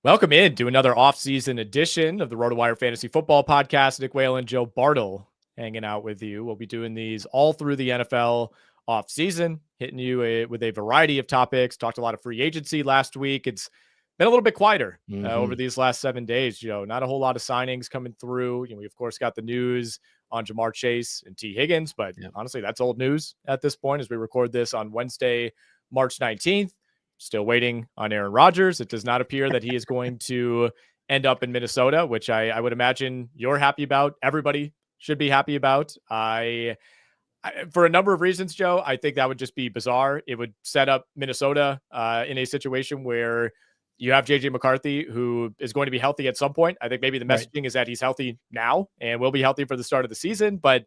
Welcome in to another offseason edition of the RotoWire Fantasy Football Podcast. Nick Whalen and Joe Bartel hanging out with you. We'll be doing these all through the NFL offseason, hitting you with a variety of topics. Talked a lot of free agency last week. It's been a little bit quieter over these last 7 days. Not a whole lot of signings coming through. We of course got the news on Jamar Chase and T. Higgins, but honestly, that's old news at this point as we record this on Wednesday, March 19th. Still waiting on Aaron Rodgers. It does not appear that he is going to end up in Minnesota, which I would imagine you're happy about. Everybody should be happy about. I for a number of reasons, Joe, I think that would just be bizarre. It would set up Minnesota in a situation where you have JJ McCarthy, who is going to be healthy at some point. I think maybe the messaging is that he's healthy now and will be healthy for the start of the season. But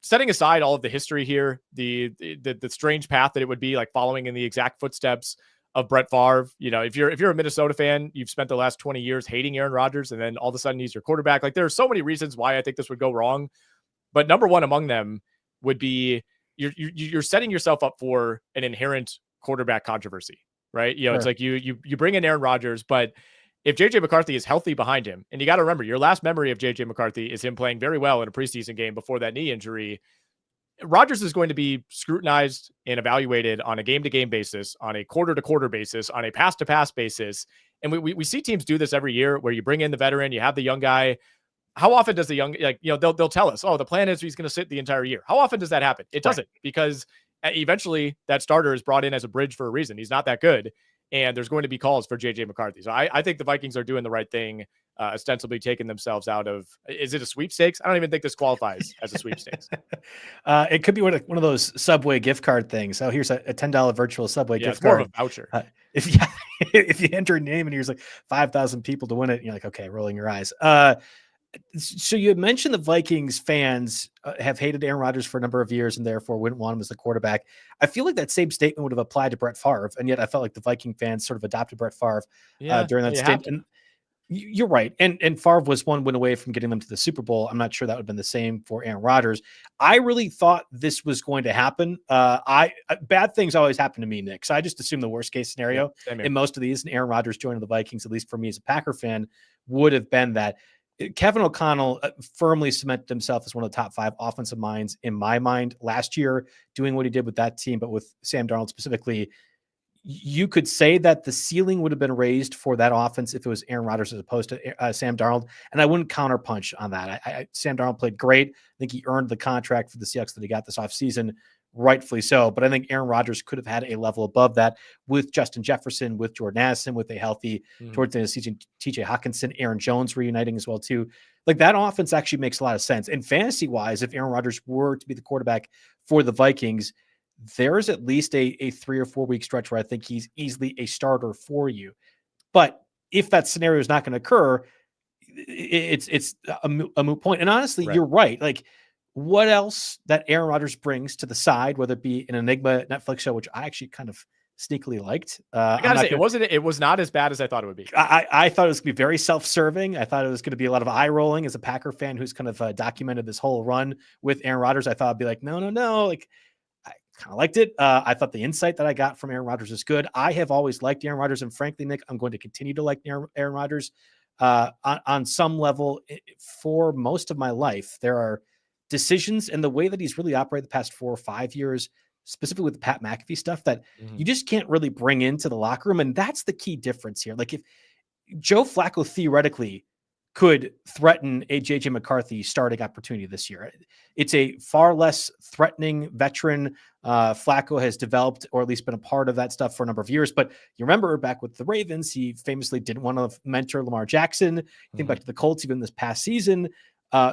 setting aside all of the history here, the strange path that it would be like following in the exact footsteps of Brett Favre. If you're a Minnesota fan, you've spent the last 20 years hating Aaron Rodgers, and then all of a sudden he's your quarterback. Like, there are so many reasons why I think this would go wrong, but number one among them would be you're setting yourself up for an inherent quarterback controversy, right? Sure. It's like you bring in Aaron Rodgers, but if JJ McCarthy is healthy behind him, and you got to remember, your last memory of JJ McCarthy is him playing very well in a preseason game before that knee injury, Rodgers is going to be scrutinized and evaluated on a game-to-game basis, on a quarter-to-quarter basis, on a pass-to-pass basis. And we see teams do this every year where you bring in the veteran, you have the young guy. How often does the young, they'll tell us, oh, the plan is he's going to sit the entire year. How often does that happen? It doesn't, because eventually that starter is brought in as a bridge for a reason. He's not that good. And there's going to be calls for JJ McCarthy. So I think the Vikings are doing the right thing, ostensibly taking themselves out of, is it a sweepstakes? I don't even think this qualifies as a sweepstakes. It could be one of those Subway gift card things. Oh, here's a $10 virtual Subway gift card. More of a voucher. If you enter a name and here's like 5,000 people to win it, and you're like, okay, rolling your eyes. So you had mentioned the Vikings fans have hated Aaron Rodgers for a number of years and therefore wouldn't want him as the quarterback. I feel like that same statement would have applied to Brett Favre, and yet I felt like the Viking fans sort of adopted Brett Favre during that stint. And you're right. And Favre was one win away from getting them to the Super Bowl. I'm not sure that would have been the same for Aaron Rodgers. I really thought this was going to happen. Bad things always happen to me, Nick. So I just assume the worst case scenario in most of these, and Aaron Rodgers joining the Vikings, at least for me as a Packer fan, would have been that. Kevin O'Connell firmly cemented himself as one of the top 5 offensive minds in my mind last year, doing what he did with that team. But with Sam Darnold specifically, you could say that the ceiling would have been raised for that offense if it was Aaron Rodgers as opposed to Sam Darnold. And I wouldn't counterpunch on that. Sam Darnold played great. I think he earned the contract for the Seahawks that he got this offseason, rightfully so. But I think Aaron Rodgers could have had a level above that with Justin Jefferson, with Jordan Addison, with a healthy towards the end of the season, TJ Hawkinson, Aaron Jones reuniting as well too. Like, that offense actually makes a lot of sense. And fantasy wise, if Aaron Rodgers were to be the quarterback for the Vikings, there's at least a 3 or 4 week stretch where I think he's easily a starter for you. But if that scenario is not going to occur, it's a moot point. And honestly, you're right. Like, what else that Aaron Rodgers brings to the side, whether it be an Enigma Netflix show, which I actually kind of sneakily liked. I gotta say, it was not as bad as I thought it would be. I thought it was going to be very self-serving. I thought it was going to be a lot of eye rolling as a Packer fan who's kind of documented this whole run with Aaron Rodgers. I thought I'd be like, no. Like, I kind of liked it. I thought the insight that I got from Aaron Rodgers is good. I have always liked Aaron Rodgers, and frankly, Nick, I'm going to continue to like Aaron Rodgers on some level. For most of my life, there are decisions and the way that he's really operated the past 4 or 5 years, specifically with the Pat McAfee stuff, that you just can't really bring into the locker room. And that's the key difference here. Like, if Joe Flacco theoretically could threaten a JJ McCarthy starting opportunity this year, it's a far less threatening veteran. Flacco has developed, or at least been a part of that stuff for a number of years. But you remember back with the Ravens, he famously didn't want to mentor Lamar Jackson. Think back to the Colts, even this past season.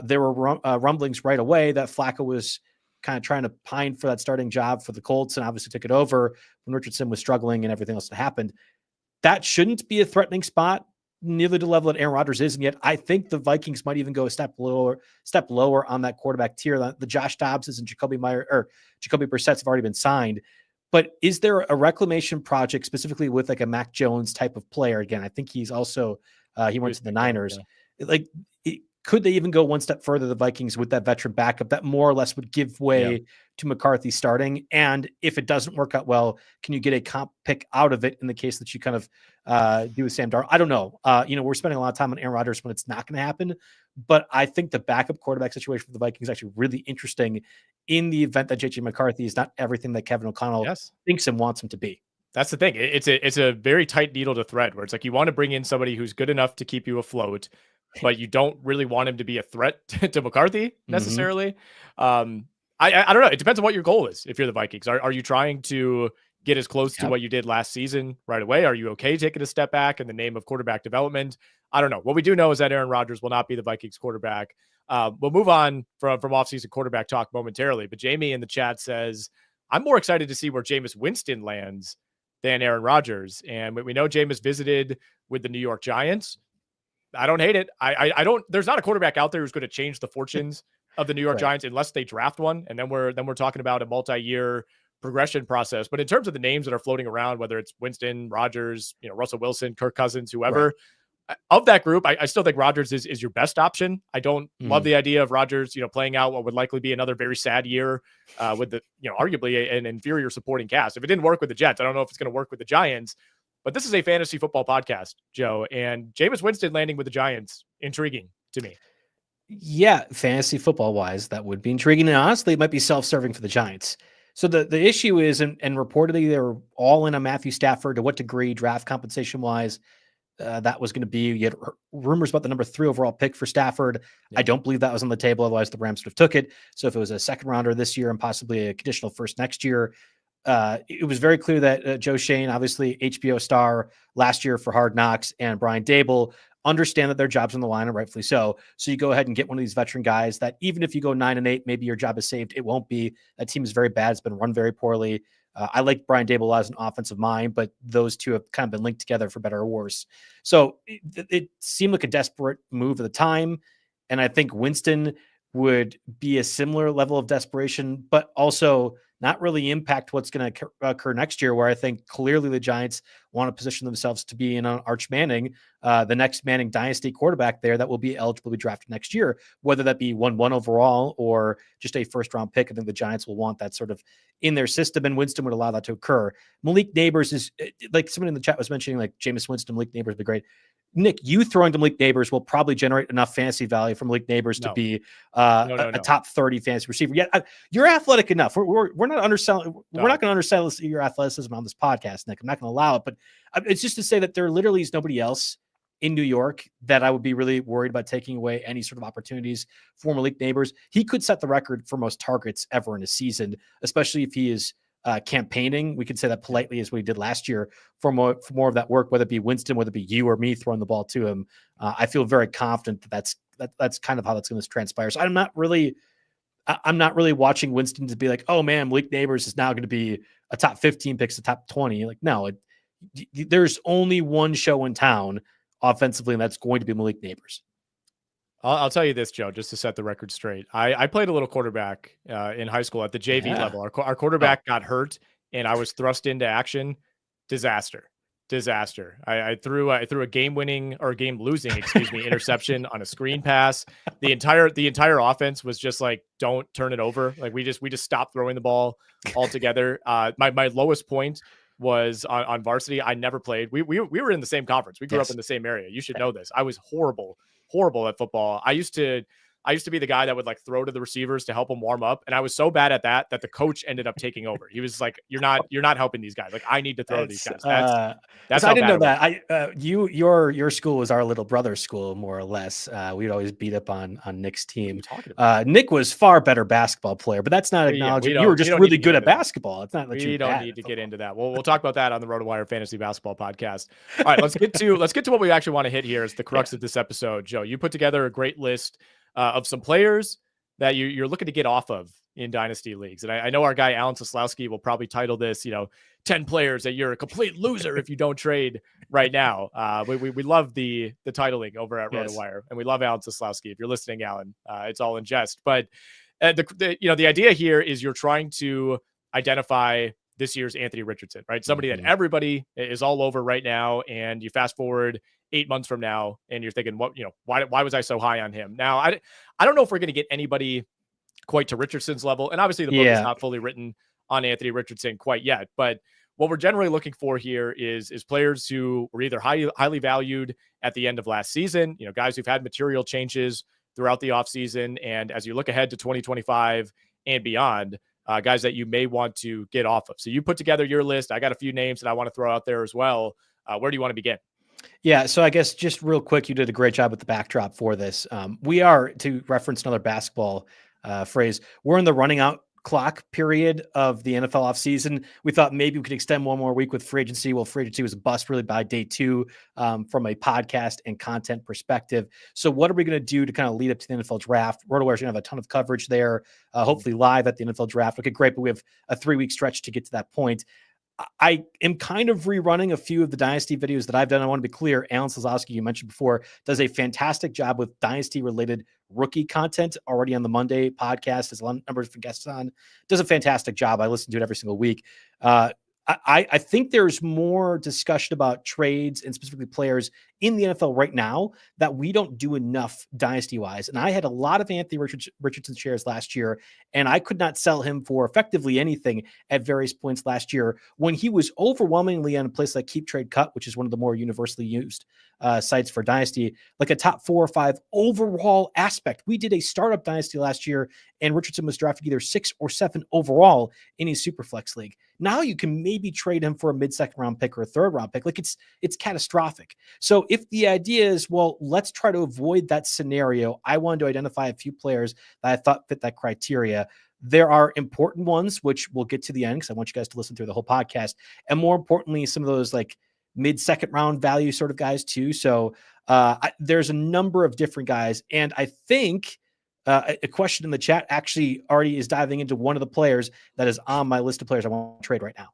There were rumblings right away that Flacco was kind of trying to pine for that starting job for the Colts, and obviously took it over when Richardson was struggling and everything else that happened. That shouldn't be a threatening spot, nearly to the level that Aaron Rodgers is. And yet I think the Vikings might even go a step lower on that quarterback tier. The Josh Dobbses and Jacoby Brissett's have already been signed. But is there a reclamation project specifically with like a Mac Jones type of player? Again, I think he's also, he went to the Niners. Yeah. Like, could they even go one step further, the Vikings, with that veteran backup that more or less would give way to McCarthy starting? And if it doesn't work out well, can you get a comp pick out of it in the case that you kind of do with Sam Darnold? I don't know. We're spending a lot of time on Aaron Rodgers when it's not going to happen, but I think the backup quarterback situation for the Vikings is actually really interesting in the event that JJ McCarthy is not everything that Kevin O'Connell thinks and wants him to be. That's the thing. It's a very tight needle to thread, where it's like you want to bring in somebody who's good enough to keep you afloat, but you don't really want him to be a threat to McCarthy necessarily. I don't know. It depends on what your goal is. If you're the Vikings, are you trying to get as close to what you did last season right away? Are you okay taking a step back in the name of quarterback development? I don't know. What we do know is that Aaron Rodgers will not be the Vikings quarterback. We'll move on from offseason quarterback talk momentarily, but Jamie in the chat says, I'm more excited to see where Jameis Winston lands than Aaron Rodgers. And we know Jameis visited with the New York Giants. I don't hate it. I don't. There's not a quarterback out there who's going to change the fortunes of the New York Giants unless they draft one, and then we're talking about a multi-year progression process. But in terms of the names that are floating around, whether it's Winston, Rodgers, Russell Wilson, Kirk Cousins, whoever, of that group, I still think Rodgers is your best option. I don't love the idea of Rodgers, playing out what would likely be another very sad year with the, arguably an inferior supporting cast. If it didn't work with the Jets, I don't know if it's going to work with the Giants. But this is a fantasy football podcast, Joe, and Jameis Winston landing with the Giants, intriguing to me. Yeah, fantasy football wise, that would be intriguing. And honestly, it might be self-serving for the Giants. So the issue is, and reportedly they're all in on Matthew Stafford. To what degree, draft compensation wise, that was going to be. You had rumors about the number 3 overall pick for Stafford. I don't believe that was on the table. Otherwise, the Rams would have took it. So if it was a second rounder this year and possibly a conditional first next year, it was very clear that Joe Shane, obviously HBO star last year for Hard Knocks, and Brian Dable understand that their job's on the line, and rightfully so. So you go ahead and get one of these veteran guys that even if you go 9-8, maybe your job is saved. It won't be. That team is very bad. It's been run very poorly. I like Brian Dable as an offensive mind, but those two have kind of been linked together for better or worse. So it seemed like a desperate move at the time. And I think Winston would be a similar level of desperation, but also not really impact what's going to occur next year, where I think clearly the Giants want to position themselves to be in on Arch Manning, the next Manning dynasty quarterback there that will be eligible to be drafted next year, whether that be 1-1 overall or just a first round pick. I think the Giants will want that sort of in their system, and Winston would allow that to occur. Malik Neighbors is, like somebody in the chat was mentioning, like Jameis Winston, Malik Neighbors would be great. Nick, you throwing to Malik Neighbors will probably generate enough fantasy value from Malik Neighbors to be a top 30 fantasy receiver. Yeah, you're athletic enough. We're not underselling. We're not going to undersell your athleticism on this podcast, Nick. I'm not going to allow it. But it's just to say that there literally is nobody else in New York that I would be really worried about taking away any sort of opportunities for Malik Neighbors. He could set the record for most targets ever in a season, especially if he is campaigning. We could say that politely, as we did last year, for more of that work, whether it be Winston, whether it be you or me throwing the ball to him. I feel very confident that's kind of how that's going to transpire. So I'm not really watching Winston to be like, oh man, Malik Neighbors is now going to be a top 15 picks, a top 20. Like, no, there's only one show in town offensively, and that's going to be Malik Neighbors. I'll tell you this, Joe, just to set the record straight. I played a little quarterback in high school at the JV level. Our quarterback got hurt, and I was thrust into action. Disaster. I threw a game-winning or game-losing, interception on a screen pass. The entire offense was just like, don't turn it over. Like we just stopped throwing the ball altogether. My lowest point was on varsity. I never played. We were in the same conference. We grew up in the same area. You should know this. I was horrible at football. I used to be the guy that would like throw to the receivers to help them warm up. And I was so bad at that the coach ended up taking over. He was like, you're not helping these guys. Like, I need to throw to these guys. That's I didn't know that. Your school was our little brother's school, more or less. We'd always beat up on Nick's team. Nick was far better basketball player, but that's not acknowledging you were just really good at basketball. It's not that you don't need to get into that. We'll talk about that on the RotoWire Fantasy Basketball Podcast. All right, let's get to what we actually want to hit here as the crux of this episode. Joe, you put together a great list of some players that you're looking to get off of in dynasty leagues. And I know our guy, Alan Soslowski, will probably title this, 10 players that you're a complete loser if you don't trade right now. We love the titling over at RotoWire, and we love Alan Soslowski. If you're listening, Alan, it's all in jest. But the idea here is you're trying to identify this year's Anthony Richardson, right? Somebody that everybody is all over right now. And you fast forward 8 months from now, and you're thinking, why was I so high on him? Now, I don't know if we're going to get anybody quite to Richardson's level. And obviously the book is not fully written on Anthony Richardson quite yet, but what we're generally looking for here is players who were either highly valued at the end of last season, guys who've had material changes throughout the offseason. And as you look ahead to 2025 and beyond, guys that you may want to get off of. So you put together your list. I got a few names that I want to throw out there as well. Where do you want to begin? Yeah, so I guess just real quick, you did a great job with the backdrop for this. We are, to reference another basketball phrase, we're in the running out clock period of the NFL offseason. We thought maybe we could extend one more week with free agency. Well, free agency was a bust really by day 2 from a podcast and content perspective. So what are we going to do to kind of lead up to the NFL draft? RotoWire's going to have a ton of coverage there, hopefully live at the NFL draft. Okay, great, but we have a 3-week stretch to get to that point. I am kind of rerunning a few of the Dynasty videos that I've done. I want to be clear. Alan Slazowski, you mentioned before, does a fantastic job with Dynasty-related rookie content already on the Monday podcast. Has a lot of numbers of guests on. Does a fantastic job. I listen to it every single week. I think there's more discussion about trades and specifically players in the NFL right now that we don't do enough dynasty-wise. And I had a lot of Anthony Richardson shares last year, and I could not sell him for effectively anything at various points last year when he was overwhelmingly on a place like Keep Trade Cut, which is one of the more universally used sites for dynasty, like a top 4 or 5 overall aspect. We did a startup dynasty last year, and Richardson was drafted either 6 or 7 overall in his Superflex league. Now you can maybe trade him for a mid-second round pick or a 3rd round pick. Like it's catastrophic. So if the idea is, well, let's try to avoid that scenario, I wanted to identify a few players that I thought fit that criteria. There are important ones, which we'll get to the end because I want you guys to listen through the whole podcast. And more importantly, some of those like mid-second round value sort of guys too. So there's a number of different guys. And I think a question in the chat actually already is diving into one of the players that is on my list of players I want to trade right now.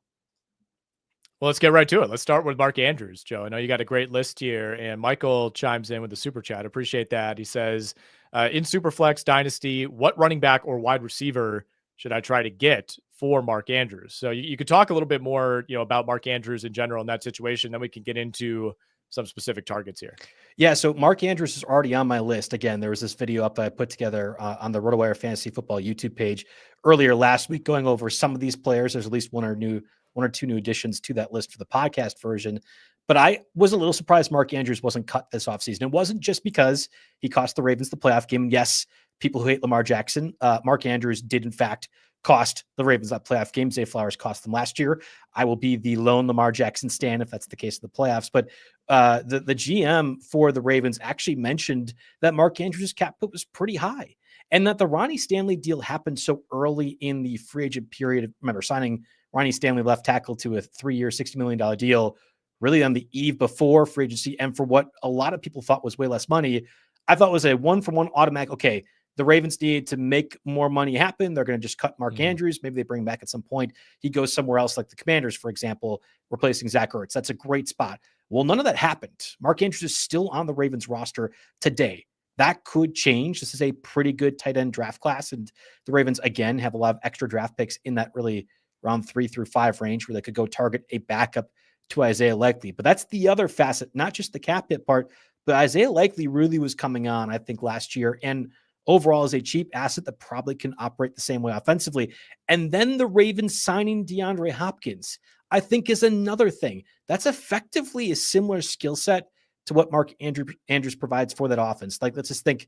Well, let's get right to it. Let's start with Mark Andrews, Joe. I know you got a great list here, and Michael chimes in with the super chat. Appreciate that. He says, in Superflex Dynasty, what running back or wide receiver should I try to get for Mark Andrews? So you could talk a little bit more, about Mark Andrews in general in that situation. Then we can get into some specific targets here. Yeah, so Mark Andrews is already on my list. Again, there was this video up that I put together on the RotoWire Fantasy Football YouTube page earlier last week going over some of these players. There's at least one or two new additions to that list for the podcast version. But I was a little surprised Mark Andrews wasn't cut this offseason. It wasn't just because he cost the Ravens the playoff game. Yes, people who hate Lamar Jackson, Mark Andrews did in fact cost the Ravens that playoff game. Zay Flowers cost them last year. I will be the lone Lamar Jackson stan if that's the case of the playoffs. But the GM for the Ravens actually mentioned that Mark Andrews' cap hit was pretty high and that the Ronnie Stanley deal happened so early in the free agent period. Remember, signing Ronnie Stanley left tackle to a 3-year, $60 million deal really on the eve before free agency. And for what a lot of people thought was way less money, I thought was a 1-for-1 automatic. Okay, the Ravens need to make more money happen. They're going to just cut Mark Andrews. Maybe they bring him back at some point. He goes somewhere else, like the Commanders, for example, replacing Zach Ertz. That's a great spot. Well, none of that happened. Mark Andrews is still on the Ravens roster today. That could change. This is a pretty good tight end draft class. And the Ravens, again, have a lot of extra draft picks in that really round 3 through 5 range where they could go target a backup to Isaiah Likely. But that's the other facet, not just the cap hit part, but Isaiah Likely really was coming on, I think, last year. And overall is a cheap asset that probably can operate the same way offensively. And then the Ravens signing DeAndre Hopkins, I think, is another thing. That's effectively a similar skill set to what Mark Andrews provides for that offense. Like, let's just think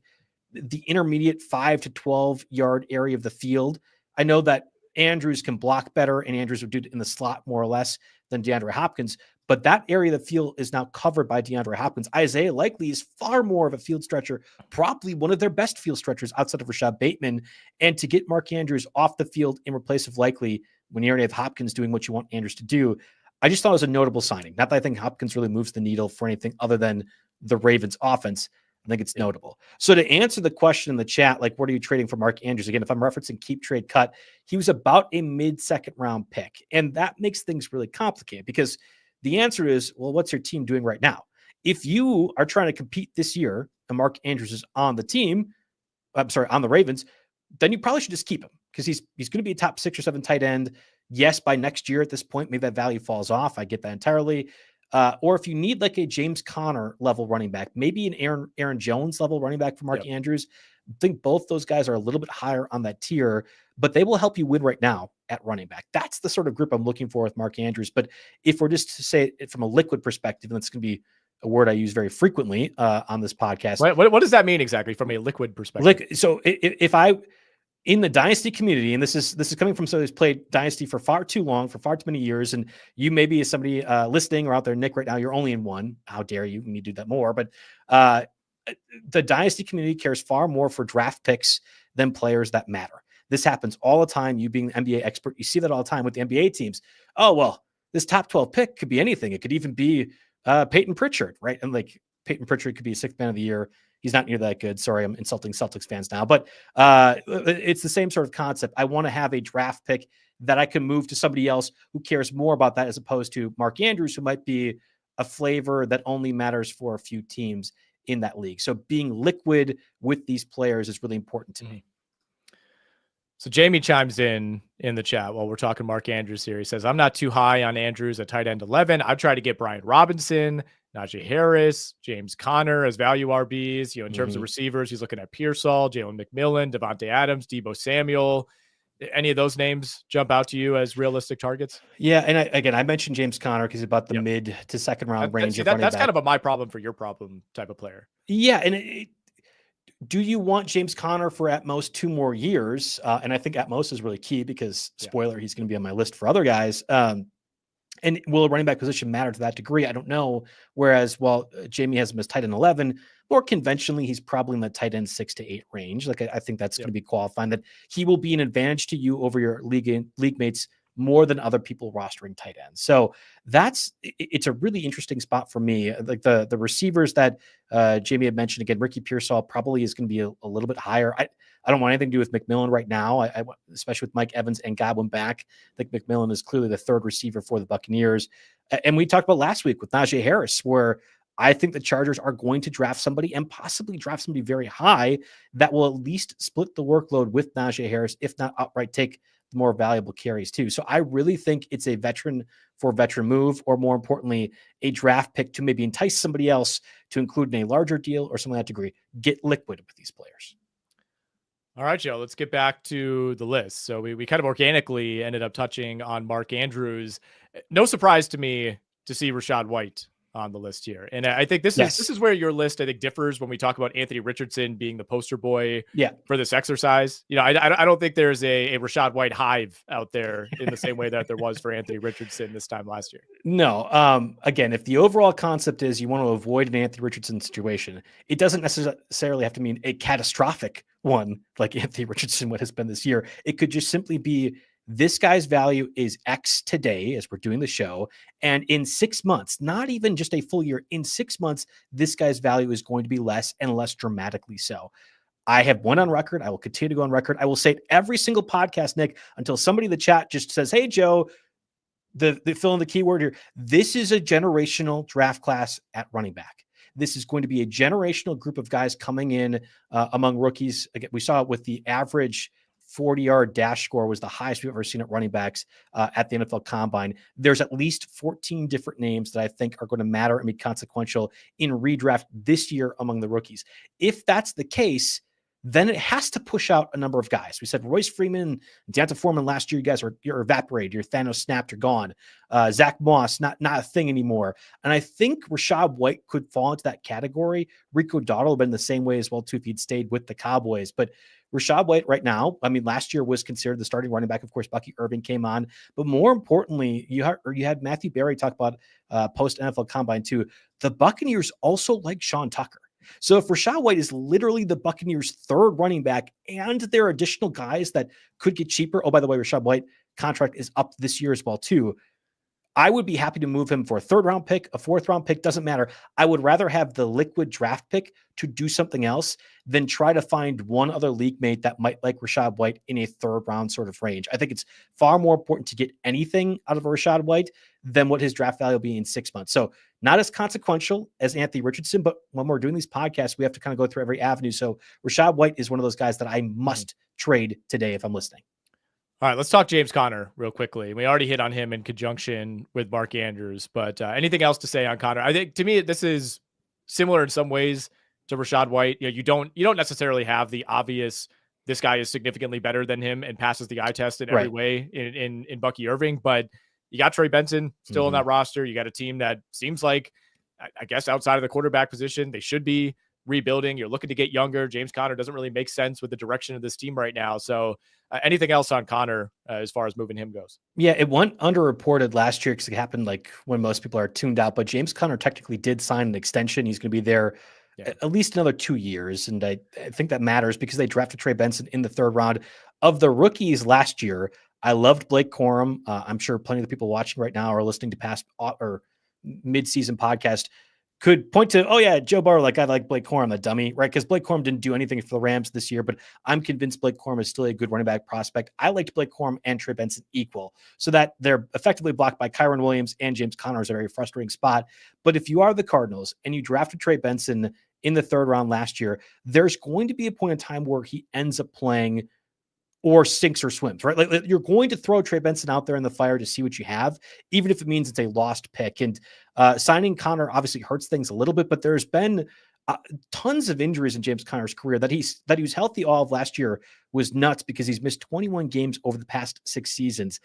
the intermediate 5 to 12 yard area of the field. I know that Andrews can block better, and Andrews would do it in the slot more or less than DeAndre Hopkins. But that area of the field is now covered by DeAndre Hopkins. Isaiah Likely is far more of a field stretcher, probably one of their best field stretchers outside of Rashad Bateman. And to get Mark Andrews off the field in place of Likely when you already have Hopkins doing what you want Andrews to do, I just thought it was a notable signing. Not that I think Hopkins really moves the needle for anything other than the Ravens offense. I think it's notable. So to answer the question in the chat, like, what are you trading for Mark Andrews? Again, if I'm referencing Keep Trade Cut, he was about a mid-second round pick. And that makes things really complicated because the answer is, well, what's your team doing right now? If you are trying to compete this year and Mark Andrews is on the team, on the Ravens, then you probably should just keep him because he's going to be a top 6 or 7 tight end. Yes, by next year at this point, maybe that value falls off. I get that entirely. Or if you need like a James Conner level running back, maybe an Aaron Jones level running back for Mark Andrews. I think both those guys are a little bit higher on that tier, but they will help you win right now at running back. That's the sort of group I'm looking for with Mark Andrews. But if we're just to say it from a liquid perspective, and that's going to be a word I use very frequently on this podcast. What does that mean exactly from a liquid perspective? So if I, in the Dynasty community, and this is coming from somebody who's played Dynasty for far too long, for far too many years, and you maybe as somebody listening or out there, Nick, right now, you're only in one. How dare you? You need to do that more. But the Dynasty community cares far more for draft picks than players that matter. This happens all the time. You being the NBA expert, you see that all the time with the NBA teams. Oh, well, this top 12 pick could be anything. It could even be Peyton Pritchard, right? And like Peyton Pritchard could be a 6th man of the year. He's not near that good. Sorry, I'm insulting Celtics fans now, but it's the same sort of concept. I want to have a draft pick that I can move to somebody else who cares more about that, as opposed to Mark Andrews, who might be a flavor that only matters for a few teams in that league. So being liquid with these players is really important to me. So Jamie chimes in the chat while we're talking Mark Andrews here. He says, I'm not too high on Andrews at tight end 11. I'd try to get Brian Robinson, Najee Harris, James Conner as value RBs. In terms of receivers, he's looking at Pearsall, Jalen McMillan, Devontae Adams, Deebo Samuel. Any of those names jump out to you as realistic targets? Yeah, and I mentioned James Conner because he's about the mid to second round range. That's kind of a my problem for your problem type of player. Yeah, and do you want James Conner for at most 2 more years? And I think at most is really key because, spoiler, he's going to be on my list for other guys. And will a running back position matter to that degree? I don't know. Whereas, Jamie has him as tight end 11. More conventionally, he's probably in the tight end 6 to 8 range. Like I think that's going to be qualifying, that he will be an advantage to you over your league mates more than other people rostering tight ends. So it's a really interesting spot for me. Like the receivers that Jamie had mentioned, again, Ricky Pearsall probably is going to be a little bit higher. I don't want anything to do with McMillan right now. I especially with Mike Evans and Godwin back. I think McMillan is clearly the 3rd receiver for the Buccaneers. And we talked about last week with Najee Harris, where I think the Chargers are going to draft somebody and possibly draft somebody very high that will at least split the workload with Najee Harris, if not outright take the more valuable carries too. So I really think it's a veteran for veteran move, or more importantly, a draft pick to maybe entice somebody else to include in a larger deal or something of that degree. Get liquid with these players. All right, Joe, let's get back to the list. So we kind of organically ended up touching on Mark Andrews. No surprise to me to see Rachaad White on the list here. And I think this is where your list, I think, differs when we talk about Anthony Richardson being the poster boy for this exercise. I don't think there's a Rachaad White hive out there in the same way that there was for Anthony Richardson this time last year. No. Again, if the overall concept is you want to avoid an Anthony Richardson situation, it doesn't necessarily have to mean a catastrophic one like Anthony Richardson would has been this year. It could just simply be, this guy's value is X today as we're doing the show. And in 6 months, not even just a full year, in 6 months, this guy's value is going to be less and less dramatically so. I have went on record. I will continue to go on record. I will say it every single podcast, Nick, until somebody in the chat just says, hey, Joe, the fill in the keyword here. This is a generational draft class at running back. This is going to be a generational group of guys coming in among rookies. Again, we saw it with the average 40-yard dash score was the highest we've ever seen at running backs at the NFL Combine. There's at least 14 different names that I think are going to matter and be consequential in redraft this year among the rookies. If that's the case, then it has to push out a number of guys. We said Royce Freeman, D'Onta Foreman last year, you're evaporated, you're Thanos snapped, you're gone. Zach Moss, not a thing anymore. And I think Rachaad White could fall into that category. Rico Dowdle would have been the same way as well, too, if he'd stayed with the Cowboys. But Rachaad White right now, I mean, last year was considered the starting running back. Of course, Bucky Irving came on. But more importantly, you had Matthew Berry talk about post-NFL Combine, too. The Buccaneers also like Sean Tucker. So if Rachaad White is literally the Buccaneers' 3rd running back and there are additional guys that could get cheaper. Oh, by the way, Rachaad White contract is up this year as well, too. I would be happy to move him for a 3rd round pick, a 4th round pick, doesn't matter. I would rather have the liquid draft pick to do something else than try to find one other league mate that might like Rachaad White in a 3rd round sort of range. I think it's far more important to get anything out of a Rachaad White than what his draft value will be in 6 months. So not as consequential as Anthony Richardson, but when we're doing these podcasts, we have to kind of go through every avenue. So Rachaad White is one of those guys that I must trade today if I'm listening. All right, let's talk James Conner real quickly. We already hit on him in conjunction with Mark Andrews, but anything else to say on Conner? I think to me this is similar in some ways to Rachaad White. You know, you don't necessarily have the obvious this guy is significantly better than him and passes the eye test in every way in Bucky Irving, but you got Trey Benson still in that roster. You got a team that seems like, I guess, outside of the quarterback position, they should be rebuilding. You're looking to get younger. James Conner doesn't really make sense with the direction of this team right now. So anything else on Conner as far as moving him goes? Yeah, it went underreported last year because it happened like when most people are tuned out, but James Conner technically did sign an extension. He's going to be there at least another 2 years. And I think that matters because they drafted Trey Benson in the third round. Of the rookies last year, I loved Blake Corum. I'm sure plenty of the people watching right now are listening to past or mid-season podcast could point to, oh yeah, Joe Barrow, like I like Blake Corum, the dummy, right? Because Blake Corum didn't do anything for the Rams this year, but I'm convinced Blake Corum is still a good running back prospect. I liked Blake Corum and Trey Benson equal, so that they're effectively blocked by Kyron Williams and James Conner is a very frustrating spot. But if you are the Cardinals and you drafted Trey Benson in the third round last year, there's going to be a point in time where he ends up playing or sinks or swims, right? Like you're going to throw Trey Benson out there in the fire to see what you have, even if it means it's a lost pick. And signing Conner obviously hurts things a little bit, but there's been tons of injuries in James Conner's career. That he was healthy all of last year was nuts because he's missed 21 games over the past 6 seasons.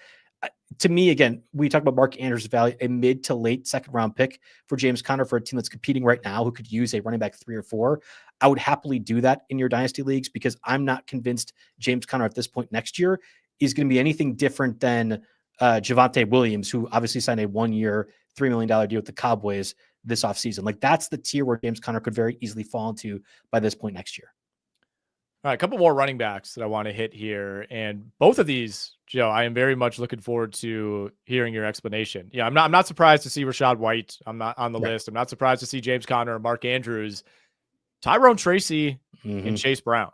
To me, again, we talk about Mark Andrews' value, a mid to late second round pick for James Conner for a team that's competing right now who could use a running back 3 or 4. I would happily do that in your dynasty leagues because I'm not convinced James Conner at this point next year is going to be anything different than Javonte Williams, who obviously signed a 1-year, $3 million deal with the Cowboys this offseason. Like that's the tier where James Conner could very easily fall into by this point next year. All right, a couple more running backs that I want to hit here. And both of these, Joe, I am very much looking forward to hearing your explanation. Yeah, I'm not surprised to see Rachaad White. I'm not on the list. I'm not surprised to see James Conner or Mark Andrews. Tyrone Tracy and Chase Brown.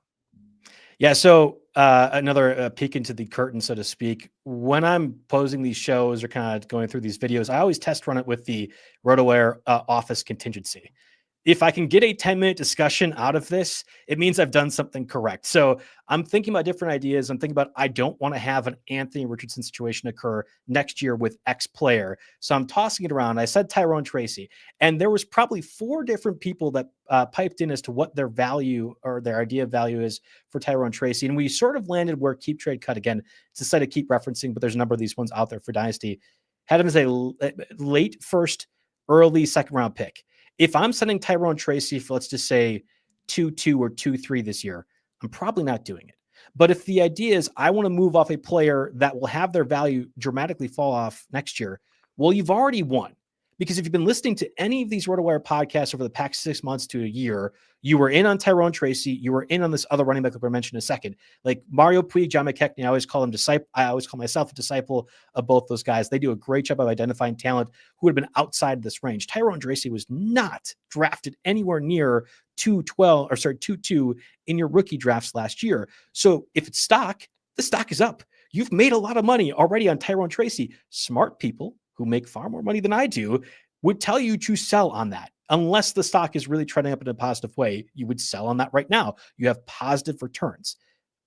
Yeah, so another peek into the curtain, so to speak. When I'm posing these shows or kind of going through these videos, I always test run it with the RotoWire office contingency. If I can get a 10-minute discussion out of this, it means I've done something correct. So I'm thinking about different ideas. I'm thinking about, I don't want to have an Anthony Richardson situation occur next year with X player. So I'm tossing it around. I said Tyrone Tracy, and there was probably 4 different people that piped in as to what their value or their idea of value is for Tyrone Tracy. And we sort of landed where Keep Trade Cut, again, it's a site I keep referencing, but there's a number of these ones out there for Dynasty, had him as a late first, early second round pick. If I'm sending Tyrone Tracy for, let's just say 2-2 or 2-3 this year, I'm probably not doing it. But if the idea is I want to move off a player that will have their value dramatically fall off next year, well, you've already won. Because if you've been listening to any of these RotoWire podcasts over the past 6 months to a year, you were in on Tyrone Tracy. You were in on this other running back that we mentioned in a second. Like Mario Puig, John McKechnie, I always call him disciple. I always call myself a disciple of both those guys. They do a great job of identifying talent who would have been outside this range. Tyrone Tracy was not drafted anywhere near 2-2 in your rookie drafts last year. So if it's stock, the stock is up. You've made a lot of money already on Tyrone Tracy. Smart people who make far more money than I do would tell you to sell on that. Unless the stock is really trending up in a positive way, you would sell on that right now. You have positive returns.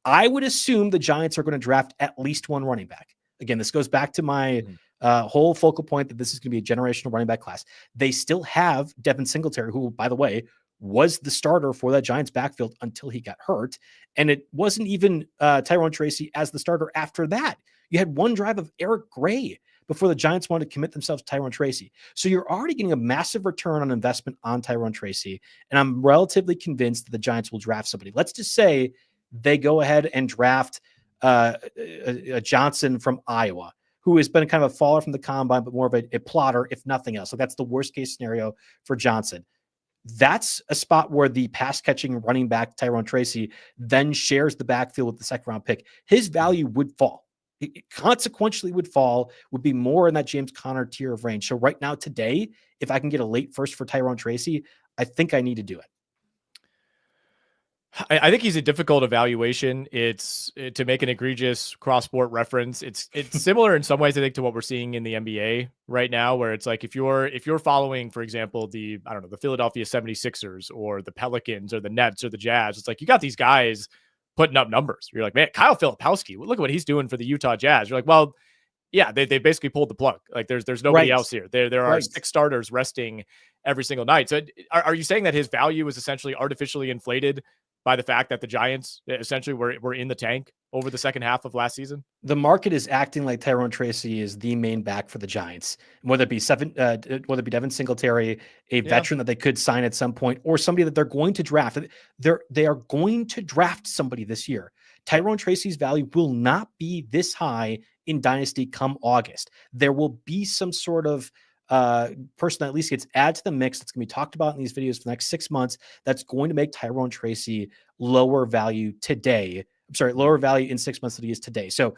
I would assume the Giants are going to draft at least 1 running back. Again, this goes back to my whole focal point that this is going to be a generational running back class. They still have Devin Singletary, who, by the way, was the starter for that Giants backfield until he got hurt. And it wasn't even Tyrone Tracy as the starter after that. You had 1 drive of Eric Gray before the Giants wanted to commit themselves to Tyrone Tracy. So you're already getting a massive return on investment on Tyrone Tracy. And I'm relatively convinced that the Giants will draft somebody. Let's just say they go ahead and draft a Johnson from Iowa, who has been kind of a faller from the combine, but more of a plotter, if nothing else. So that's the worst case scenario for Johnson. That's a spot where the pass catching running back Tyrone Tracy then shares the backfield with the second round pick. His value would fall. It consequentially would be more in that James Conner tier of range. So right now, today, if I can get a late first for Tyrone Tracy, I think I need to do it. I think he's a difficult evaluation. It's to make an egregious cross-sport reference. It's similar in some ways, I think, to what we're seeing in the NBA right now, where it's like if you're following, for example, the Philadelphia 76ers or the Pelicans or the Nets or the Jazz, it's like you got these guys putting up numbers. You're like, man, Kyle Filipowski, look at what he's doing for the Utah Jazz. You're like, well, yeah, they basically pulled the plug. Like there's nobody else here. There are 6 starters resting every single night. So are you saying that his value is essentially artificially inflated by the fact that the Giants essentially were in the tank over the second half of last season? The market is acting like Tyrone Tracy is the main back for the Giants, whether it be Devin Singletary, a veteran that they could sign at some point, or somebody that they're going to draft. They are going to draft somebody this year. Tyrone Tracy's value will not be this high in Dynasty come August. There will be some sort of person that at least gets added to the mix that's going to be talked about in these videos for the next 6 months that's going to make Tyrone Tracy lower value in 6 months than he is today. So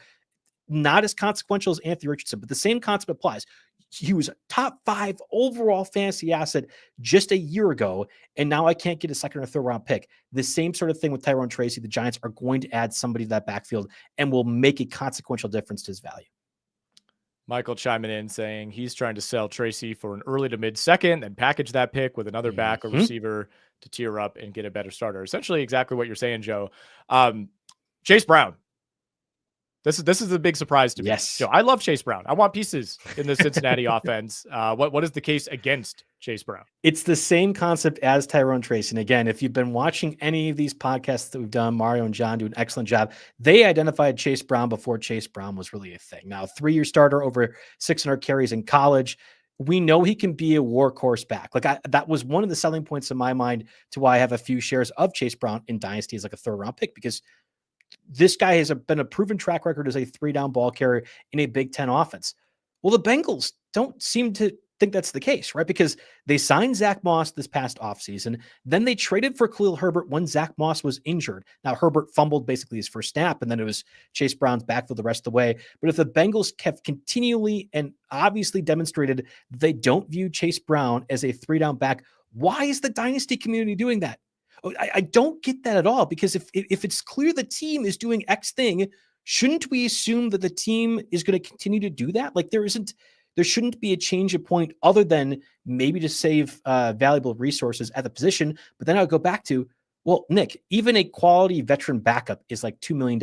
not as consequential as Anthony Richardson, but the same concept applies. He was a top 5 overall fantasy asset just a year ago, and now I can't get a second or third round pick. The same sort of thing with Tyrone Tracy. The Giants are going to add somebody to that backfield and will make a consequential difference to his value. Michael chiming in saying he's trying to sell Tracy for an early to mid second and package that pick with another back or receiver to tier up and get a better starter. Essentially exactly what you're saying, Joe. Chase Brown. This is a big surprise to me. Yes. Joe, I love Chase Brown. I want pieces in the Cincinnati offense. What is the case against Chase Brown? It's the same concept as Tyrone Tracy. And again, if you've been watching any of these podcasts that we've done, Mario and John do an excellent job. They identified Chase Brown before Chase Brown was really a thing. Now, 3-year starter, over 600 carries in college. We know he can be a workhorse back. That was one of the selling points in my mind to why I have a few shares of Chase Brown in Dynasty as like a 3rd round pick, because this guy has been a proven track record as a 3-down ball carrier in a Big Ten offense. Well, the Bengals don't seem to think that's the case, right? Because they signed Zach Moss this past offseason. Then they traded for Khalil Herbert when Zach Moss was injured. Now, Herbert fumbled basically his first snap, and then it was Chase Brown's backfield the rest of the way. But if the Bengals have continually and obviously demonstrated that they don't view Chase Brown as a 3-down back, why is the Dynasty community doing that? I don't get that at all, because if it's clear the team is doing X thing, shouldn't we assume that the team is going to continue to do that? Like there shouldn't be a change of point other than maybe to save valuable resources at the position. But then I'll go back to, well, Nick, even a quality veteran backup is like $2 million.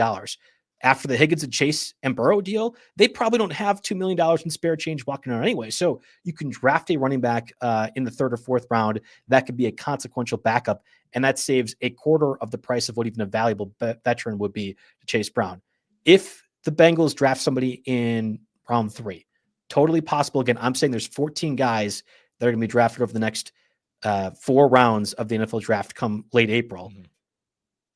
After the Higgins and Chase and Burrow deal, they probably don't have $2 million in spare change walking around anyway. So you can draft a running back in the 3rd or 4th round. That could be a consequential backup, and that saves a quarter of the price of what even a valuable veteran would be to Chase Brown. If the Bengals draft somebody in round 3, totally possible. Again, I'm saying there's 14 guys that are going to be drafted over the next 4 rounds of the NFL draft come late April. Mm-hmm.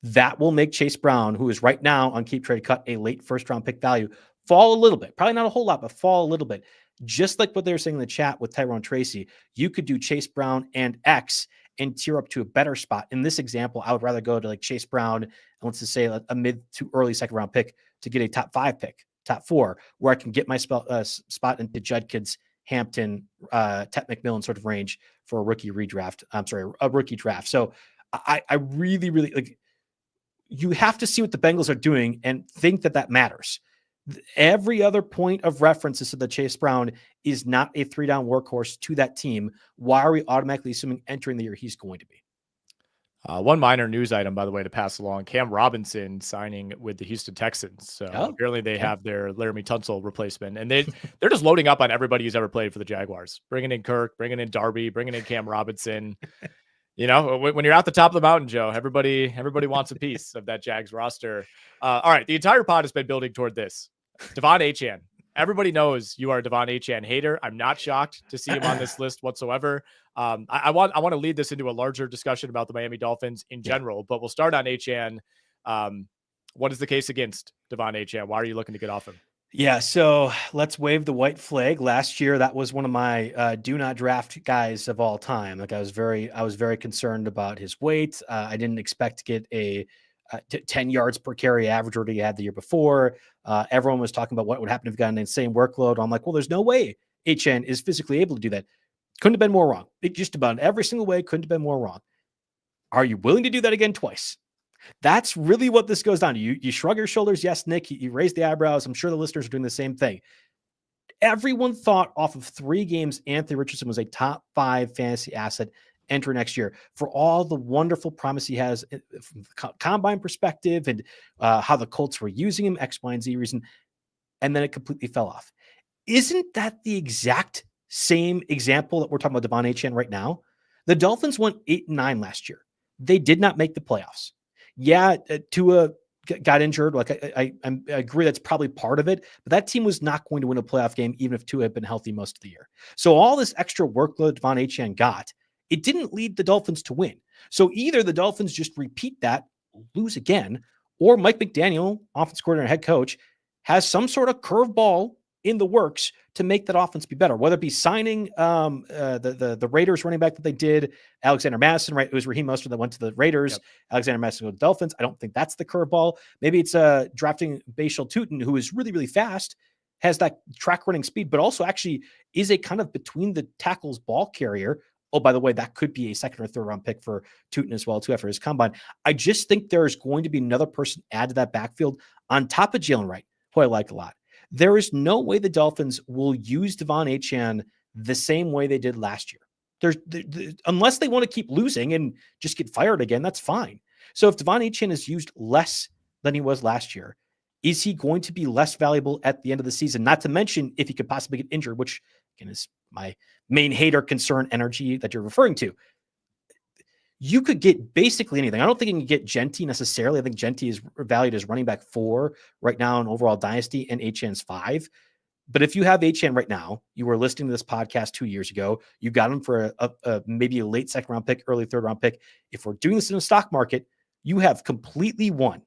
That will make Chase Brown, who is right now on Keep Trade Cut, a late 1st round pick value, fall a little bit. Probably not a whole lot, but fall a little bit. Just like what they were saying in the chat with Tyrone Tracy, you could do Chase Brown and X and tier up to a better spot. In this example, I would rather go to like Chase Brown, and let's just say a mid to early 2nd round pick to get a top 5 pick, top 4, where I can get my spot into Judkins, Hampton, Tet McMillan sort of range for a rookie redraft. I'm sorry, a rookie draft. So I really, really like. You have to see what the Bengals are doing and think that matters. Every other point of reference is that Chase Brown is not a 3-down workhorse to that team. Why are we automatically assuming entering the year he's going to be? One minor news item, by the way, to pass along: Cam Robinson signing with the Houston Texans. So apparently they have their Laramie Tunsil replacement, and they're just loading up on everybody who's ever played for the Jaguars, bringing in Kirk, bringing in Darby, bringing in Cam Robinson. You know, when you're at the top of the mountain, Joe, everybody wants a piece of that Jags roster. All right, the entire pod has been building toward this. Devon Achane. Everybody knows you are a Devon Achane hater. I'm not shocked to see him on this list whatsoever. I want to lead this into a larger discussion about the Miami Dolphins in general, but we'll start on Achane. What is the case against Devon Achane? Why are you looking to get off him? Yeah, so let's wave the white flag. Last year, that was one of my do not draft guys of all time. Like I was very concerned about his weight. I didn't expect to get a 10 yards per carry average what he had the year before. Everyone was talking about what would happen if he got an insane workload. I'm like, well, there's no way Achane is physically able to do that. Couldn't have been more wrong. Just about every single way, couldn't have been more wrong. Are you willing to do that again twice? That's really what this goes down to. You shrug your shoulders. Yes, Nick, you raise the eyebrows. I'm sure the listeners are doing the same thing. Everyone thought off of 3 games, Anthony Richardson was a top 5 fantasy asset enter next year for all the wonderful promise he has from the combine perspective and how the Colts were using him, X, Y, and Z reason, and then it completely fell off. Isn't that the exact same example that we're talking about Devon Achane right now? The Dolphins went 8-9 last year. They did not make the playoffs. Yeah, Tua got injured. Like I agree that's probably part of it, but that team was not going to win a playoff game even if Tua had been healthy most of the year. So all this extra workload Devon Achane got, it didn't lead the Dolphins to win. So either the Dolphins just repeat that, lose again, or Mike McDaniel, offensive coordinator, head coach, has some sort of curveball in the works to make that offense be better, whether it be signing the Raiders running back that they did, Alexander Madison, right? It was Raheem Mostert that went to the Raiders, yep. Alexander Madison to the Dolphins. I don't think that's the curveball. Maybe it's drafting Bashal Tutin, who is really, really fast, has that track running speed, but also actually is a kind of between the tackles ball carrier. Oh, by the way, that could be a second or third round pick for Tutin as well, too, after his combine. I just think there's going to be another person add to that backfield on top of Jaylen Wright, who I like a lot. There is no way the Dolphins will use Devon Achane the same way they did last year. Unless they want to keep losing and just get fired again, that's fine. So if Devon Achane is used less than he was last year, is he going to be less valuable at the end of the season? Not to mention if he could possibly get injured, which again is my main hater concern energy that you're referring to. You could get basically anything. I don't think you can get Genty necessarily. I think Genty is valued as running back 4 right now in overall Dynasty, and Achane's 5. But if you have Achane right now, you were listening to this podcast 2 years ago, you got him for a maybe a late second round pick, early third round pick. If we're doing this in the stock market, you have completely won.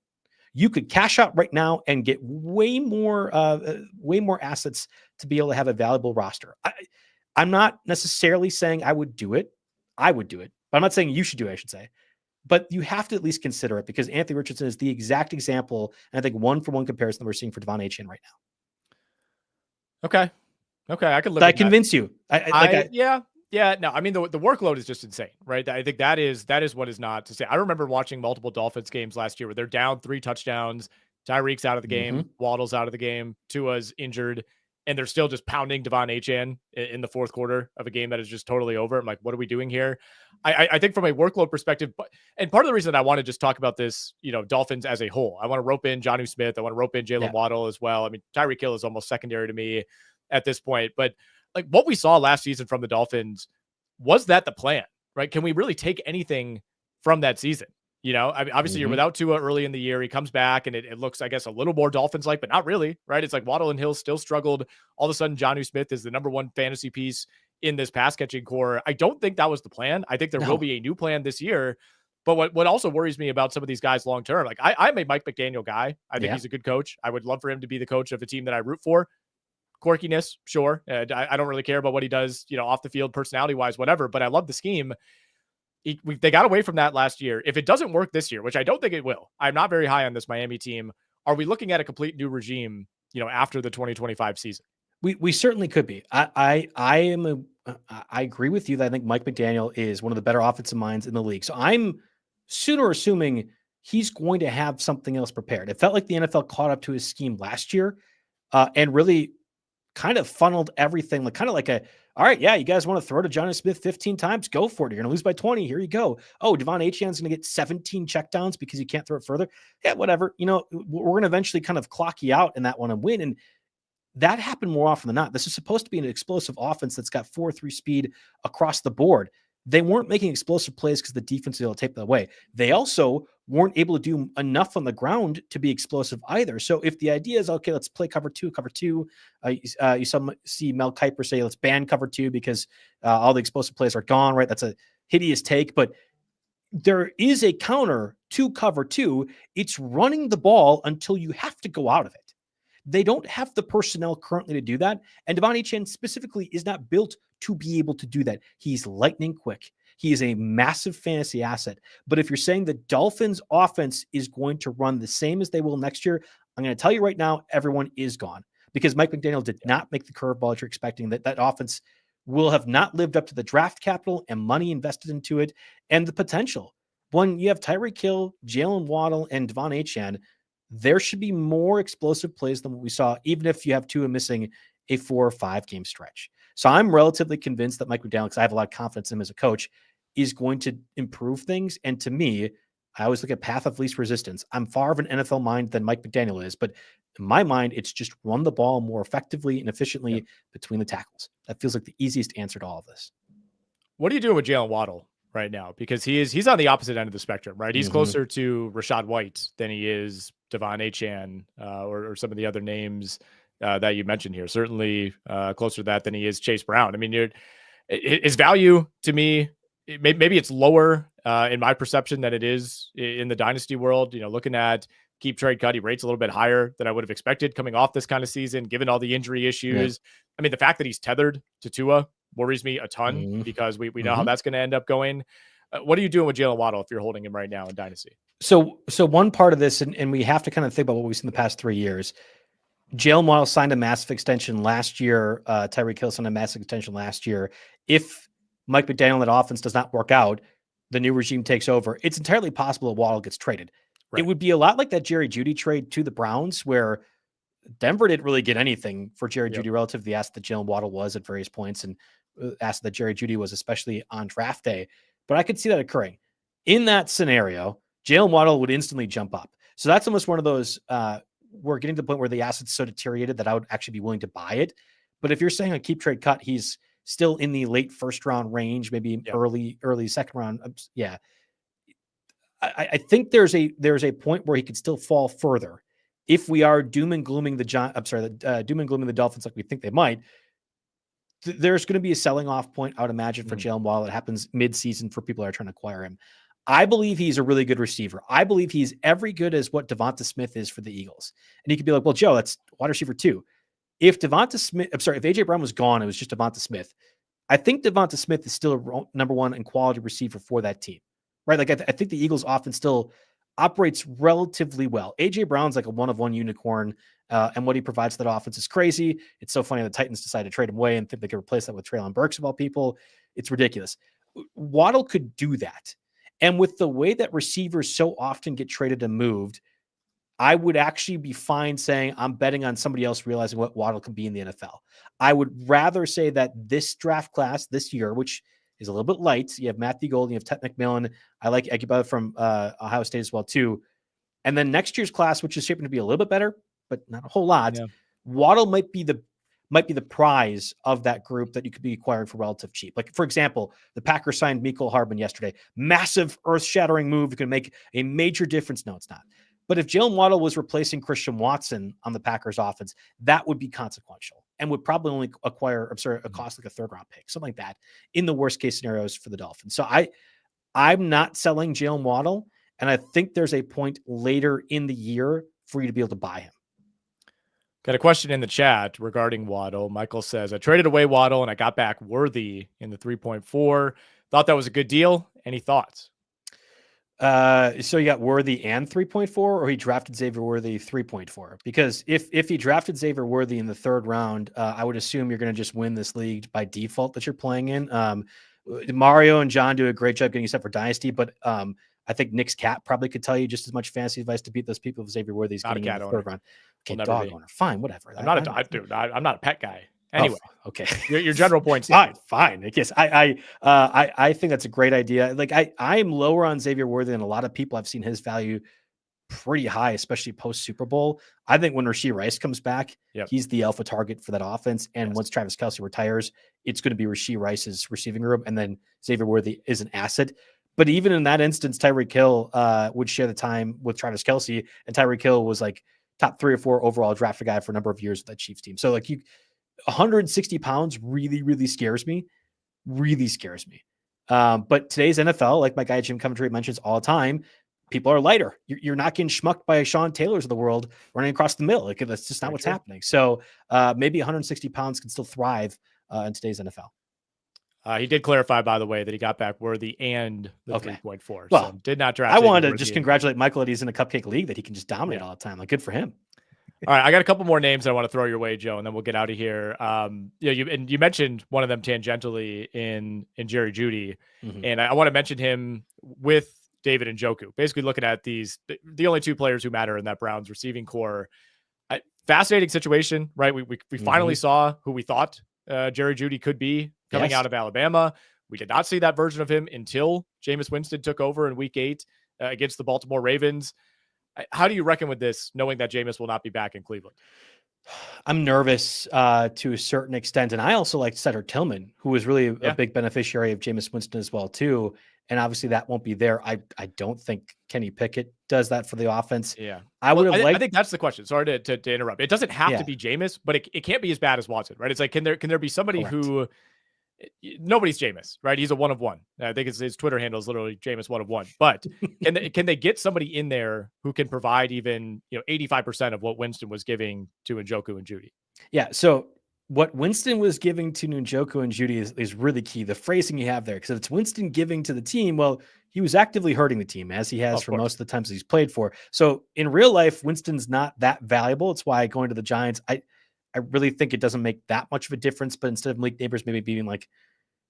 You could cash out right now and get way more assets to be able to have a valuable roster. I'm not necessarily saying I would do it. I would do it. But I'm not saying you should do it, I should say. But you have to at least consider it because Anthony Richardson is the exact example, and I think one-for-one comparison that we're seeing for Devon Achane right now. Okay, I could live. Did I convince you? Yeah. No, I mean the workload is just insane, right? I think that is what is not to say. I remember watching multiple Dolphins games last year where they're down 3 touchdowns. Tyreek's out of the game, Waddle's out of the game, Tua's injured, and they're still just pounding Devon Achane in the fourth quarter of a game that is just totally over. I'm like, what are we doing here? I think from a workload perspective, and part of the reason that I want to just talk about this, Dolphins as a whole, I want to rope in Jonnu Smith. I want to rope in Jaylen Waddle as well. I mean, Tyreek Hill is almost secondary to me at this point, but like what we saw last season from the Dolphins, was that the plan, right? Can we really take anything from that season? I mean, obviously you're without Tua early in the year. He comes back and it looks, I guess, a little more Dolphins-like, but not really, right? It's like Waddle and Hill still struggled. All of a sudden, Jonnu Smith is the number 1 fantasy piece in this pass-catching core. I don't think that was the plan. I think there will be a new plan this year. But what also worries me about some of these guys long-term, like I'm a Mike McDaniel guy. I think he's a good coach. I would love for him to be the coach of a team that I root for. Quirkiness, sure. I don't really care about what he does, off the field, personality-wise, whatever, but I love the scheme. They got away from that last year. If it doesn't work this year, which I don't think it will, I'm not very high on this Miami team. Are we looking at a complete new regime, after the 2025 season? We certainly could be. I agree with you that I think Mike McDaniel is one of the better offensive minds in the league. So I'm sooner assuming he's going to have something else prepared. It felt like the NFL caught up to his scheme last year and really kind of funneled everything all right, yeah, you guys want to throw to Jonnu Smith 15 times? Go for it. You're going to lose by 20. Here you go. Oh, Devon Achane's going to get 17 checkdowns because you can't throw it further. Yeah, whatever. We're going to eventually kind of clock you out in that one and win. And that happened more often than not. This is supposed to be an explosive offense that's got 4-3 speed across the board. They weren't making explosive plays because the defense was able to take that away. They also weren't able to do enough on the ground to be explosive either. So if the idea is, okay, let's play cover two, you see Mel Kiper say, let's ban cover 2 because all the explosive plays are gone, right? That's a hideous take, but there is a counter to cover 2. It's running the ball until you have to go out of it. They don't have the personnel currently to do that. And Devon Achane specifically is not built to be able to do that. He's lightning quick. He is a massive fantasy asset. But if you're saying the Dolphins offense is going to run the same as they will next year, I'm going to tell you right now, everyone is gone because Mike McDaniel did not make the curveball that you're expecting. That offense will have not lived up to the draft capital and money invested into it and the potential. When you have Tyreek Hill, Jaylen Waddle, and Devon Achane, there should be more explosive plays than what we saw, even if you have Tua missing a 4 or 5 game stretch. So I'm relatively convinced that Mike McDaniel, because I have a lot of confidence in him as a coach, is going to improve things. And to me, I always look at path of least resistance. I'm far of an NFL mind than Mike McDaniel is, but in my mind, it's just run the ball more effectively and efficiently between the tackles. That feels like the easiest answer to all of this. What are you doing with Jaylen Waddle right now? Because he's on the opposite end of the spectrum, right? He's closer to Rachaad White than he is Devon Achane or some of the other names that you mentioned here. Certainly closer to that than he is Chase Brown. I mean, his value to me, maybe it's lower in my perception than it is in the Dynasty world. Looking at keep trade cut, he rates a little bit higher than I would have expected coming off this kind of season, given all the injury issues. I mean, the fact that he's tethered to Tua worries me a ton because we know how that's going to end up going. What are you doing with Jaylen Waddle if you're holding him right now in Dynasty? So one part of this, and we have to kind of think about what we've seen the past 3 years. Jaylen Waddle signed a massive extension last year. Tyreek Hill signed a massive extension last year. If Mike McDaniel and that offense does not work out, the new regime takes over. It's entirely possible that Waddle gets traded. Right. It would be a lot like that Jerry Jeudy trade to the Browns, where Denver didn't really get anything for Jerry Jeudy relative to the asset that Jaylen Waddle was at various points, and asset that Jerry Jeudy was, especially on draft day. But I could see that occurring. In that scenario, Jaylen Waddle would instantly jump up. So that's almost one of those, we're getting to the point where the asset's so deteriorated that I would actually be willing to buy it. But if you're saying a keep trade cut, he's still in the late first round range, maybe early second round. I think there's a point where he could still fall further if we are doom and glooming the Dolphins like we think they might. There's going to be a selling off point, I would imagine, for Jaylen Waddle. It happens mid-season for people that are trying to acquire him. I believe he's a really good receiver. I believe he's every good as what Devonta Smith is for the Eagles. And he could be like, well, Joe, that's wide receiver 2. If AJ Brown was gone, it was just Devonta Smith. I think Devonta Smith is still a number 1 in quality receiver for that team, right? Like I think the Eagles offense still operates relatively well. AJ Brown's like a one-of-one unicorn, and what he provides to that offense is crazy. It's so funny the Titans decided to trade him away and think they could replace that with Treylon Burks of all people. It's ridiculous. Waddle could do that. And with the way that receivers so often get traded and moved, I would actually be fine saying I'm betting on somebody else realizing what Waddle can be in the NFL. I would rather say that this draft class this year, which is a little bit light, you have Matthew Golden, you have Ted McMillan. I like Egbuka from Ohio State as well too. And then next year's class, which is shaping to be a little bit better, but not a whole lot. Yeah. Waddle might be the prize of that group that you could be acquiring for relative cheap. Like, for example, the Packers signed Mecole Hardman yesterday. Massive earth-shattering move. It can make a major difference. No, it's not. But if Jaylen Waddle was replacing Christian Watson on the Packers offense, that would be consequential and would probably only cost like a third-round pick, something like that, in the worst-case scenarios for the Dolphins. So I'm not selling Jaylen Waddle, and I think there's a point later in the year for you to be able to buy him. Got a question in the chat regarding Waddle. Michael says, I traded away Waddle and I got back Worthy in the 3.4. Thought that was a good deal. Any thoughts? So you got Worthy and 3.4, or he drafted Xavier Worthy 3.4? Because if he drafted Xavier Worthy in the third round, I would assume you're going to just win this league by default that you're playing in. Mario and John do a great job getting you set for Dynasty, but I think Nick's cat probably could tell you just as much fantasy advice to beat those people if Xavier Worthy's getting in the third round. Okay, dog owner. Fine, whatever. I'm not a dog, dude. I'm not a pet guy. Anyway, okay. Your general points. Fine. I guess I think that's a great idea. Like I'm lower on Xavier Worthy than a lot of people. I've seen his value pretty high, especially post Super Bowl. I think when Rashee Rice comes back, he's the alpha target for that offense. And once Travis Kelce retires, it's going to be Rashee Rice's receiving room, and then Xavier Worthy is an asset. But even in that instance, Tyreek Hill would share the time with Travis Kelce, and Tyreek Hill was like top 3 or 4 overall drafted guy for a number of years with that Chiefs team. So like 160 pounds really scares me. Really scares me. But today's NFL, like my guy Jim Coventry mentions all the time, people are lighter. You're not getting schmucked by Sean Taylors of the world running across the middle. Like that's just not what's happening. So maybe 160 pounds can still thrive in today's NFL. He did clarify, by the way, that he got back Worthy and the 3.4. Well, so did not draft. I wanted to just congratulate Michael that he's in a cupcake league that he can just dominate all the time. Like, good for him. All right, I got a couple more names I want to throw your way, Joe, and then we'll get out of here. You mentioned one of them tangentially in Jerry Jeudy, and I want to mention him with David Njoku. Basically, looking at the only 2 players who matter in that Browns receiving core. Fascinating situation, right? We finally saw who we thought Jerry Jeudy could be coming out of Alabama. We did not see that version of him until Jameis Winston took over in week 8 against the Baltimore Ravens. How do you reckon with this, knowing that Jameis will not be back in Cleveland? I'm nervous to a certain extent. And I also like Cedric Tillman, who was really a big beneficiary of Jameis Winston as well, too. And obviously that won't be there. I don't think Kenny Pickett does that for the offense. Yeah. I think that's the question. Sorry to interrupt. It doesn't have to be Jameis, but it can't be as bad as Watson, right? It's like, can there be somebody who nobody's Jameis, right? He's a one of one. I think his Twitter handle is literally Jameis one of one, but can they get somebody in there who can provide even, 85% of what Winston was giving to Njoku and Jeudy? Yeah. So what Winston was giving to Njoku and Jeudy is really key. The phrasing you have there, because if it's Winston giving to the team, well, he was actively hurting the team as he has for most of the times he's played for. So in real life, Winston's not that valuable. It's why going to the Giants, I really think it doesn't make that much of a difference, but instead of Malik Neighbors maybe being like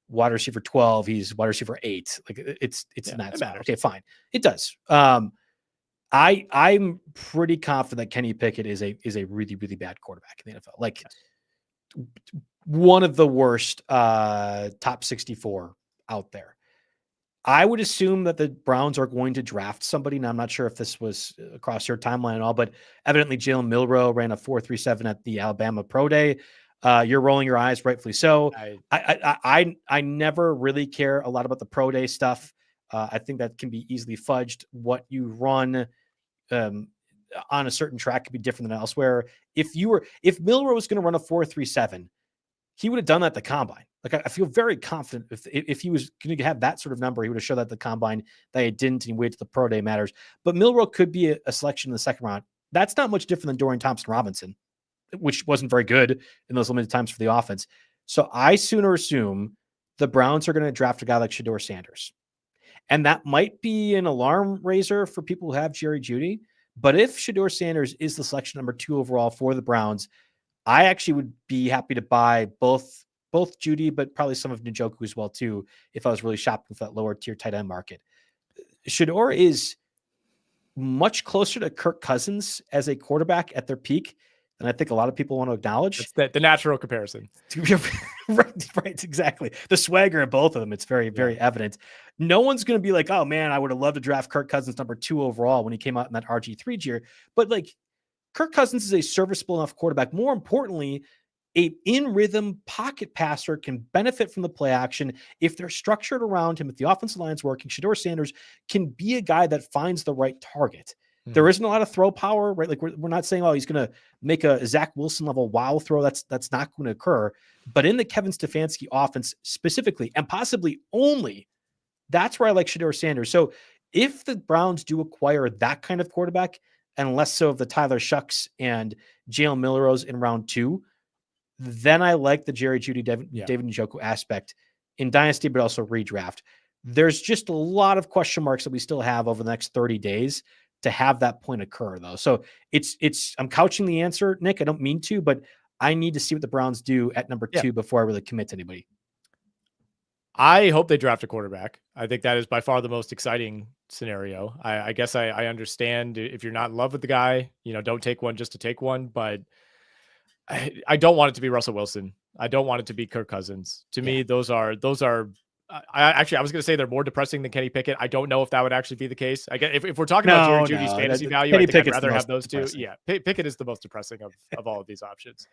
wide receiver 12, he's wide receiver 8. Like it's not that. Okay, fine. It does. I'm pretty confident that Kenny Pickett is a really, really bad quarterback in the NFL. Like one of the worst top 64 out there. I would assume that the Browns are going to draft somebody. Now, I'm not sure if this was across your timeline at all, but evidently Jalen Milroe ran a 4.37 at the Alabama Pro Day. You're rolling your eyes, rightfully so. I never really care a lot about the Pro Day stuff. I think that can be easily fudged. What you run on a certain track could be different than elsewhere. If Milroe was going to run a 4.37, he would have done that at the combine. Like I feel very confident if he was going to have that sort of number, he would have showed that at the combine. That he didn't, and he waited till the Pro Day matters. But Milroe could be a selection in the second round. That's not much different than Dorian Thompson-Robinson, which wasn't very good in those limited times for the offense. So I sooner assume the Browns are going to draft a guy like Shedeur Sanders. And that might be an alarm raiser for people who have Jerry Jeudy. But if Shedeur Sanders is the selection number 2 overall for the Browns, I actually would be happy to buy both Jeudy, but probably some of Njoku as well, too, if I was really shopping for that lower tier tight end market. Shedeur is much closer to Kirk Cousins as a quarterback at their peak than I think a lot of people want to acknowledge. It's the natural comparison. right, exactly. The swagger in both of them, it's very, very evident. No one's going to be like, oh, man, I would have loved to draft Kirk Cousins number 2 overall when he came out in that RG3 year. But, like, Kirk Cousins is a serviceable enough quarterback. More importantly, a in-rhythm pocket passer can benefit from the play action. If they're structured around him, if the offensive line's working, Shedeur Sanders can be a guy that finds the right target. There isn't a lot of throw power, right? Like we're not saying, oh, he's going to make a Zach Wilson level wow throw. That's not going to occur. But in the Kevin Stefanski offense specifically, and possibly only, that's where I like Shedeur Sanders. So if the Browns do acquire that kind of quarterback, and less so of the Tyler Shucks and Jalen Milroes in round 2, then I like the Jerry Jeudy, David Njoku aspect in Dynasty, but also redraft. There's just a lot of question marks that we still have over the next 30 days to have that point occur, though. So I'm couching the answer, Nick. I don't mean to, but I need to see what the Browns do at number 2 before I really commit to anybody. I hope they draft a quarterback. I think that is by far the most exciting scenario. I guess I understand if you're not in love with the guy, don't take one just to take one, but I don't want it to be Russell Wilson. I don't want it to be Kirk Cousins. To me, those are I was going to say they're more depressing than Kenny Pickett. I don't know if that would actually be the case. I guess if we're talking about Jerry Jeudy's fantasy value, I think I'd rather have those two. Yeah. Pickett is the most depressing of all of these options.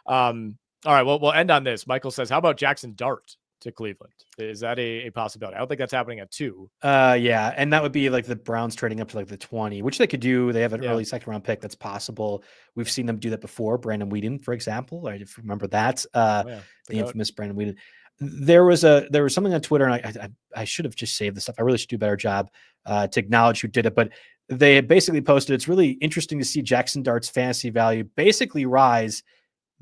All right. Well, we'll end on this. Michael says, how about Jackson Dart to Cleveland? Is that a possibility? I don't think that's happening at 2. Yeah. And that would be like the Browns trading up to like the 20, which they could do. They have an early second round pick. That's possible. We've seen them do that before. Brandon Whedon, for example. I remember that. The infamous Brandon Whedon. There was something on Twitter, and I should have just saved this stuff. I really should do a better job to acknowledge who did it, but they had basically posted, it's really interesting to see Jackson Dart's fantasy value basically rise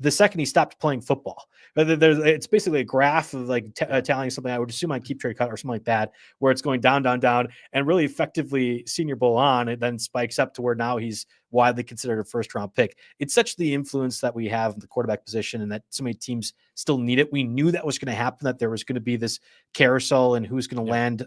the second he stopped playing football. It's basically a graph of like tallying something. I would assume on Keep Trade Cut or something like that, where it's going down, down, down, and really effectively Senior Bowl on. It then spikes up to where now he's widely considered a first round pick. It's such the influence that we have in the quarterback position, and that so many teams still need it. We knew that was going to happen, that there was going to be this carousel and who's going to land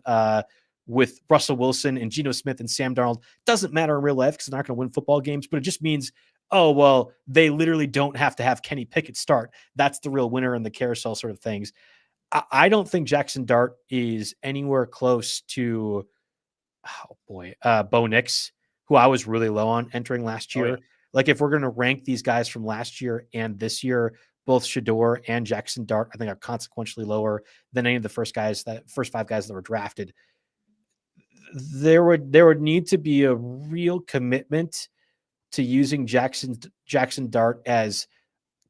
with Russell Wilson and Geno Smith and Sam Darnold. Doesn't matter in real life because they're not going to win football games, but it just means, oh, well, they literally don't have to have Kenny Pickett start. That's the real winner in the carousel sort of things. I don't think Jackson Dart is anywhere close to, Bo Nix, who I was really low on entering last year. Yeah. Like if we're going to rank these guys from last year and this year, both Shedeur and Jackson Dart, I think are consequentially lower than any of the first 5 guys that were drafted. There would need to be a real commitment to using Jackson Dart as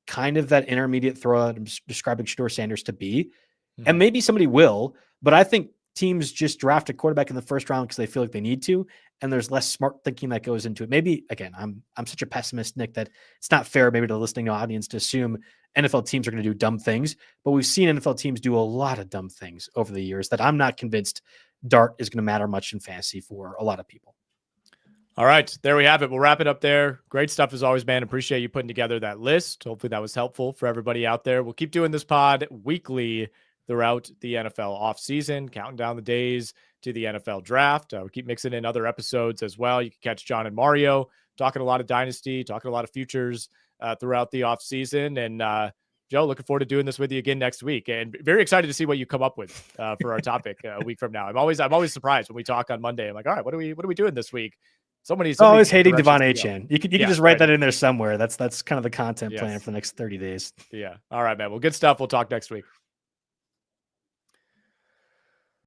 kind of that intermediate throw I'm describing Shedeur Sanders to be. Mm-hmm. And maybe somebody will, but I think teams just draft a quarterback in the first round because they feel like they need to, and there's less smart thinking that goes into it. Maybe, again, I'm such a pessimist, Nick, that it's not fair maybe to the listening audience to assume NFL teams are going to do dumb things, but we've seen NFL teams do a lot of dumb things over the years that I'm not convinced Dart is going to matter much in fantasy for a lot of people. All right, there we have it. We'll wrap it up there. Great stuff as always, man. Appreciate you putting together that list. Hopefully that was helpful for everybody out there. We'll keep doing this pod weekly throughout the NFL offseason, counting down the days to the NFL draft. We'll keep mixing in other episodes as well. You can catch John and Mario talking a lot of Dynasty, talking a lot of futures throughout the offseason. And Joe, looking forward to doing this with you again next week, and very excited to see what you come up with for our topic a week from now. I'm always surprised when we talk on Monday. I'm like, all right, what are we doing this week? Somebody's always hating Devon Achane. You can just write that in there somewhere. That's kind of the content plan for the next 30 days. Yeah. All right, man. Well, good stuff. We'll talk next week.